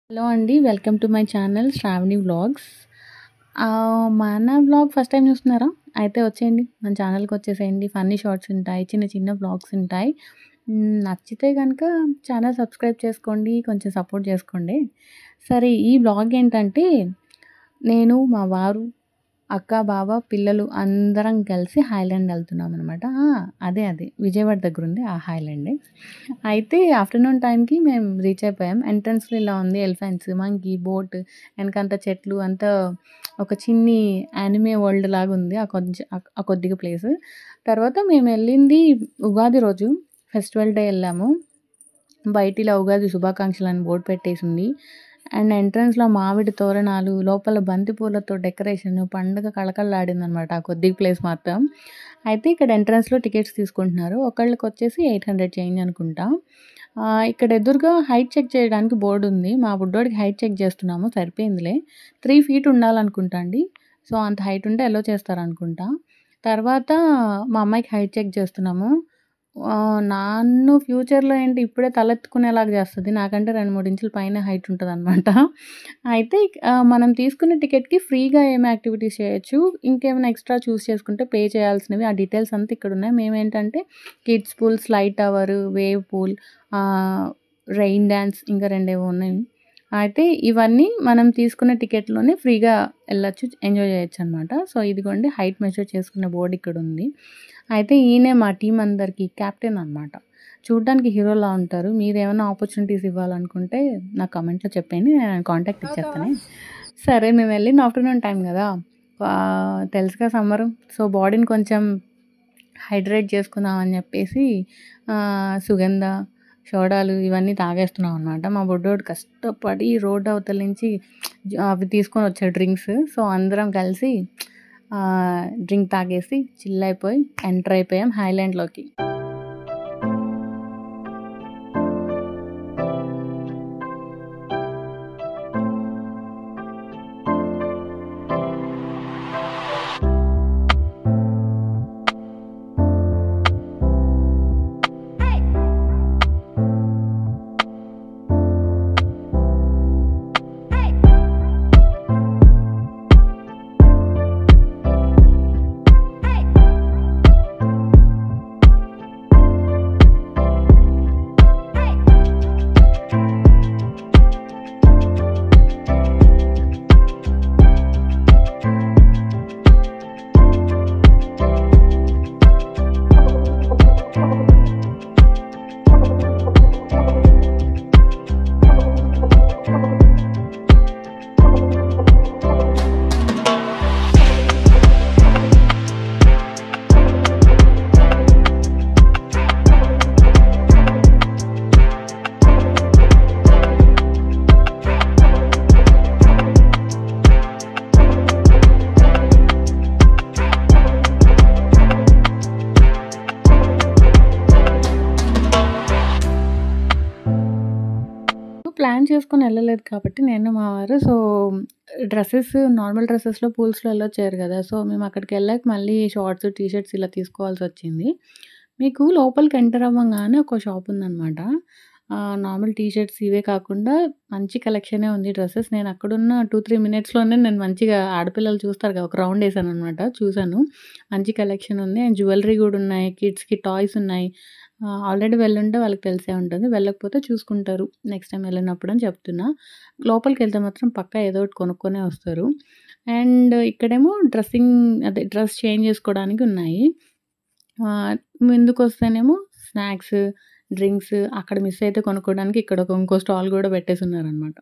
Hello అండి. Welcome to my channel Shravani vlogs. మన vlog first time చూస్తున్నారా? అయితే వచ్చేయండి. మన ఛానల్‌కొచ్చేసేయండి. ఫన్నీ షార్ట్స్ ఉంటాయి. చిన్న చిన్న వ్లాగ్స్ ఉంటాయి. నచ్చితే గనక ఛానల్ సబ్స్క్రైబ్ చేసుకోండి. కొంచెం సపోర్ట్ చేసుకోండి. సరే ఈ వ్లాగ్ ఏంటంటే నేను, మా వారు, అక్క, బావ, పిల్లలు అందరం కలిసి హాయిలాండ్ ఎళ్తున్నామనమాట. అదే విజయవాడ దగ్గరుంది ఆ హాయిలాండే. అయితే ఆఫ్టర్‌నూన్ టైంకి మేము రీచ్ అయిపోయాం. ఎంట్రన్స్‌లో ఇలా ఉంది ఎలిఫెంట్స్, మంకీ, బోట్ ఎనకంతా చెట్లు అంతా ఒక చిన్ని యానిమే వరల్డ్ లాగుంది. ఆ కొద్దిగా ప్లేసు. తర్వాత మేమెళ్ళింది ఉగాది రోజు ఫెస్టివల్ డే ఎళ్ళాము. బయట ఇలా ఉగాది శుభాకాంక్షలని బోర్డ్ పెట్టేసుంది. అండ్ ఎంట్రన్స్‌లో మామిడి తోరణాలు, లోపల బంతి పూలతో డెకరేషన్ పండుగ కళకళలాడిందనమాట ఆ కొద్దిగా ప్లేస్ మాత్రం. అయితే ఇక్కడ ఎంట్రన్స్‌లో టికెట్స్ తీసుకుంటున్నారు. ఒకళ్ళకొచ్చేసి 800 చేంజ్ అనుకుంటా. ఇక్కడ ఎదురుగా హైట్ చెక్ చేయడానికి బోర్డుంది. మా బుడ్డోడికి హైట్ చెక్ చేస్తున్నాము. సరిపోయిందిలే. 3 ఫీట్ ఉండాలనుకుంటా అండి. సో, అంత హైట్ ఉంటే అలో చేస్తారనుకుంటా. తర్వాత మా అమ్మాయికి హైట్ చెక్ చేస్తున్నాము. నన్ను ఫ్యూచర్‌లో ఏంటి ఇప్పుడే తలెత్తుకునేలాగా చేస్తది. నాకంటే 2, 3 ఇంచుల పైనే హైట్ ఉంటదనమాట. అయితే మనం తీసుకున్న టికెట్‌కి ఫ్రీగా ఏమి యాక్టివిటీస్ చేయొచ్చు. ఇంకేమైనా ఎక్స్‌ట్రా చూజ్ చేసుకుంటే పే చేయాల్సినవి ఆ డీటెయిల్స్ అంతా ఇక్కడున్నాయి. మేమేంటంటే kids pool, slide tower, wave pool, rain dance ఇంకా 2 ఏవో ఉన్నాయి. అయితే ఇవన్నీ మనం తీసుకున్న టికెట్‌లోనే ఫ్రీగా ఎళ్ళొచ్చు. ఎంజాయ్ చేయొచ్చనమాట. సో, ఇదిగోండి హైట్ మెజర్ చేసుకునే బోర్డ్ ఇక్కడుంది. అయితే ఈయనే మా టీమ్ అందరికి కెప్టెన్ అనమాట. చూడ్డానికి హీరోలా ఉంటారు. మీరేమన్నా ఆపర్చునిటీస్ ఇవ్వాలనుకుంటే నాకు కామెంట్‌లో చెప్పేయండి. నేను ఆయన కాంటాక్ట్ ఇచ్చేస్తానే. సరే మేమెళ్ళింది ఆఫ్టర్‌నూన్ టైమ్ గదా! తెలుసుగా సమ్మరు. సో, బాడీని కొంచెం హైడ్రేట్ చేసుకుందాం అని చెప్పేసి సుగంధ, సోడాలు ఇవన్నీ తాగేస్తున్నాం అనమాట. మా బుడ్డోడు కష్టపడి రోడ్ అవతల నుంచి అవి తీసుకొనొచ్చాడు డ్రింక్స్. సో, అందరం కలిసి డ్రింక్ తాగేసి చిల్ అయిపోయి ఎంటర్ అయిపోయాం హాయిలాండ్‌లోకి. ప్లాన్ చేసుకొని ఎళ్ళలేదు కాబట్టి నేను, మా వారు నార్మల్ డ్రెసెస్‌లో పూల్స్‌లో అలో చేయరు గదా! సో, మేము అక్కడికెళ్ళాక మళ్ళీ షార్ట్స్, టీ షర్ట్స్ ఇలా తీసుకోవాల్సొచ్చింది. మీకు లోపలికి ఎంటర్ అవ్వంగానే ఒక షాప్ ఉందనమాట. నార్మల్ టీ షర్ట్స్ ఇవే కాకుండా మంచి కలెక్షనే ఉంది డ్రెసెస్. నేను అక్కడున్న 2, 3 మినిట్స్‌లోనే నేను మంచిగా ఆడపిల్లలు చూస్తారు కదా! ఒక రౌండ్ ఏసాననమాట. చూసాను. మంచి కలెక్షన్ ఉంది. అండ్ జ్యువెలరీ గూడా ఉన్నాయి. కిడ్స్‌కి టాయ్స్ ఉన్నాయి. ఆల్రెడీ వెళ్ళుంటే వాళ్ళకి తెలిసే ఉంటది. వెళ్ళకపోతే చూసుకుంటారు నెక్స్ట్ టైమ్ వెళ్ళినప్పుడు అని చెప్తున్నా. లోపలికెళ్తే మాత్రం పక్కా ఏదో ఒకటి కొనుక్కొనే వస్తారు. అండ్ ఇక్కడేమో డ్రెస్ చేంజ్ చేసుకోవడానికి ఉన్నాయి. ముందుకొస్తేనేమో స్నాక్స్, డ్రింక్స్ అక్కడ మిస్ అయితే కొనుక్కోవడానికి ఇక్కడ ఇంకో స్టాల్ గూడా పెట్టేసున్నారనమాట.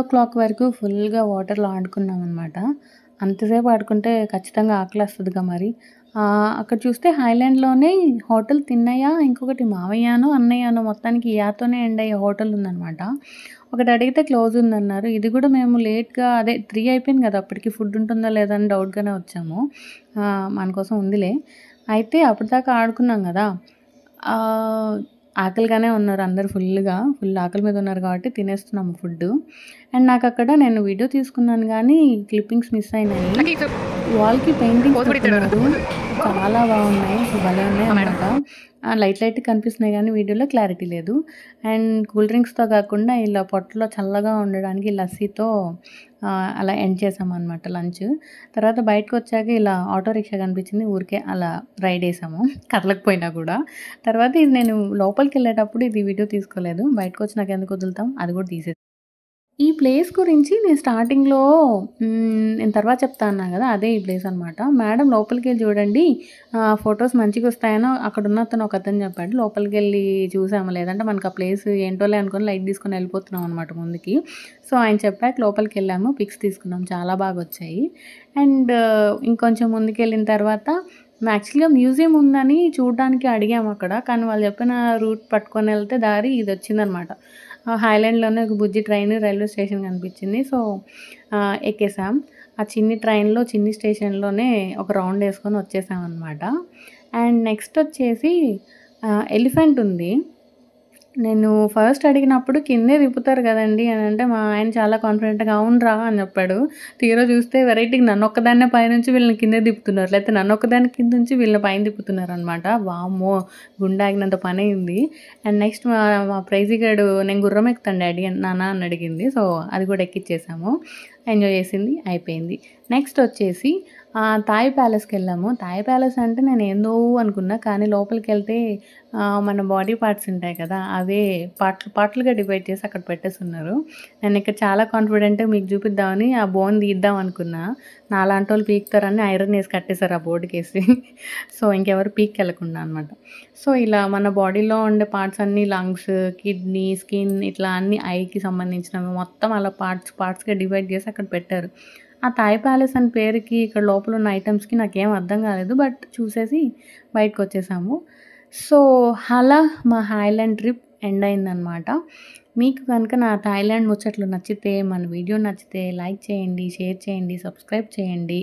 12:00 వరకు ఫుల్‌గా వాటర్‌లో ఆడుకున్నామనమాట. అంతసేపు ఆడుకుంటే ఖచ్చితంగా ఆకలేస్తదిగా మరి. అక్కడ చూస్తే హైలాండ్‌లోనే హోటల్ తిన్నయ్య, ఇంకొకటి మావయ్యనో, అన్నయ్యనో మొత్తానికి యాతోనే ఎండ్ అయ్యే హోటల్ ఉందనమాట. ఒకటి అడిగితే క్లోజ్ ఉందన్నారు. ఇది కూడా మేము లేట్‌గా అదే 3 అయిపోయింది కదా! అప్పటికి ఫుడ్ ఉంటుందా లేదా అని డౌట్‌గానే వచ్చాము. మన కోసం ఉందిలే. అయితే అప్పటిదాకా ఆడుకున్నాం గదా! ఆహ్, ఆకలిగానే ఉన్నారు అందరూ ఫుల్ ఆకలి మీద ఉన్నారు కాబట్టి తినేస్తున్నాము ఫుడ్డు. అండ్ నాకక్కడ నేను వీడియో తీసుకున్నాను గానీ క్లిప్పింగ్స్ మిస్ అయినాయి. వాల్‌కి పెయింటింగ్స్ పెట్టున్నారు. చాలా బాగున్నాయి. అసలు భలే ఉన్నాయన్నమాట. లైట్‌గా కనిపిస్తున్నాయి గానీ వీడియోలో క్లారిటీ లేదు. అండ్ కూల్ డ్రింక్స్‌తో కాకుండా ఇలా పొట్టలో చల్లగా ఉండడానికి లస్సీతో అలా ఎండ్ చేసామనమాట లంచ్. తర్వాత బయటకొచ్చాక ఇలా ఆటో రిక్షా కనిపించింది. ఊరికే అలా రైడ్ ఏసాము. కదలకపోయినా కూడా. తర్వాత ఇది నేను లోపలికెళ్ళేటప్పుడు ఇది వీడియో తీసుకోలేదు. బయటకొచ్చినాక ఎందుకు వదులుతాం? అది కూడా ఈ ప్లేస్ గురించి నేను స్టార్టింగ్‌లో నేను తర్వాత చెప్తా అన్నా గదా! అదే ఈ ప్లేస్ అనమాట. మేడం లోపలికెళ్ళి చూడండి ఫోటోస్ మంచిగొస్తాయనో అక్కడున్న ఒకతను చెప్పాడు. లోపలికెళ్ళి చూసాము. లేదంటే మనకు ఆ ప్లేస్ ఏంటోలే అనుకోని లైట్ తీసుకొని వెళ్ళిపోతున్నాం అనమాట ముందుకి. సో, ఆయన చెప్పాక లోపలికెళ్ళాము. పిక్స్ తీసుకున్నాం. చాలా బాగొచ్చాయి. అండ్ ఇంకొంచెం ముందుకెళ్ళిన తర్వాత యాక్చువల్‌గా మ్యూజియం ఉందని చూడడానికి అడిగామక్కడ. కానీ వాళ్ళు చెప్పిన రూట్ పట్టుకొనెళ్తే దారి ఇదొచ్చిందనమాట. హైలాండ్‌లోనే ఒక బుజ్జి ట్రైన్, రైల్వే స్టేషన్ కనిపించింది. సో, ఎక్కేసాం. ఆ చిన్ని ట్రైన్‌లో, చిన్ని స్టేషన్‌లోనే ఒక రౌండేసుకొని వచ్చేసామనమాట. అండ్ నెక్స్టొచ్చేసి ఎలిఫెంట్ ఉంది. నేను ఫస్ట్ అడిగినప్పుడు కిందే తిప్పుతారు గదండీ! అనంటే మా ఆయన చాలా కాన్ఫిడెంట్‌గా అవునురా అని జెప్పాడు. తీరా చూస్తే వెరైటీగా నన్నొక్కదాన్నే పైనుంచి వీళ్ళని కిందకి తిప్పుతున్నారు. లేకపోతే నన్నొక్కదాన్ని కింద నుంచి వీళ్ళని పైన తిప్పుతున్నారనమాట. వామ్మో! గుండాగినంత పనయింది. అండ్ నెక్స్ట్ మా ప్రైజీ గాడు నేను గుర్రం ఎక్కుతాను డాడీ నాన్న అని అడిగింది. సో, అది కూడా ఎక్కిచ్చేసాము. ఎంజాయ్ చేసింది అయిపోయింది. నెక్స్టొచ్చేసి థాయ్ ప్యాలెస్‌కెళ్ళాము. థాయ్ ప్యాలెస్ అంటే నేనేందో అనుకున్నా. కానీ లోపలికెళ్తే మన బాడీ పార్ట్స్ ఉంటాయి కదా! అవే పార్ట్‌లుగా డివైడ్ చేసి అక్కడ పెట్టేసున్నారు. నేనిక్కడ చాలా కాన్ఫిడెంట్‌గా మీకు చూపిద్దామని ఆ బోన్ తీద్దాం అనుకున్నా. నాలాంటోళ్ళు పీకుతారని ఐరన్ ఏసి కట్టేసారు ఆ బోర్డ్‌కేసి. సో, ఇంకెవరు పీక్కెళ్ళకుండా అనమాట. సో, ఇలా మన బాడీలో ఉండే పార్ట్స్ అన్నీ లంగ్స్, కిడ్నీ, స్కిన్ ఇట్లా అన్నీ ఐకి సంబంధించినవి మొత్తం అలా పార్ట్స్‌గా డివైడ్ చేసి అక్కడ పెట్టారు. ఆ థాయ్ ప్యాలెస్ అని పేరుకి ఇక్కడ లోపలున్న ఐటెమ్స్‌కి నాకేం అర్థం కాలేదు. బట్ చూసేసి బయటకొచ్చేసాము. సో, అలా మా హాయ్‌లాండ్ ట్రిప్ ఎండ్ అయిందనమాట. మీకు గనుక నా థాయిలాండ్ ముచ్చట్లు నచ్చితే, మన వీడియో నచ్చితే లైక్ చేయండి, షేర్ చేయండి, సబ్స్క్రైబ్ చేయండి.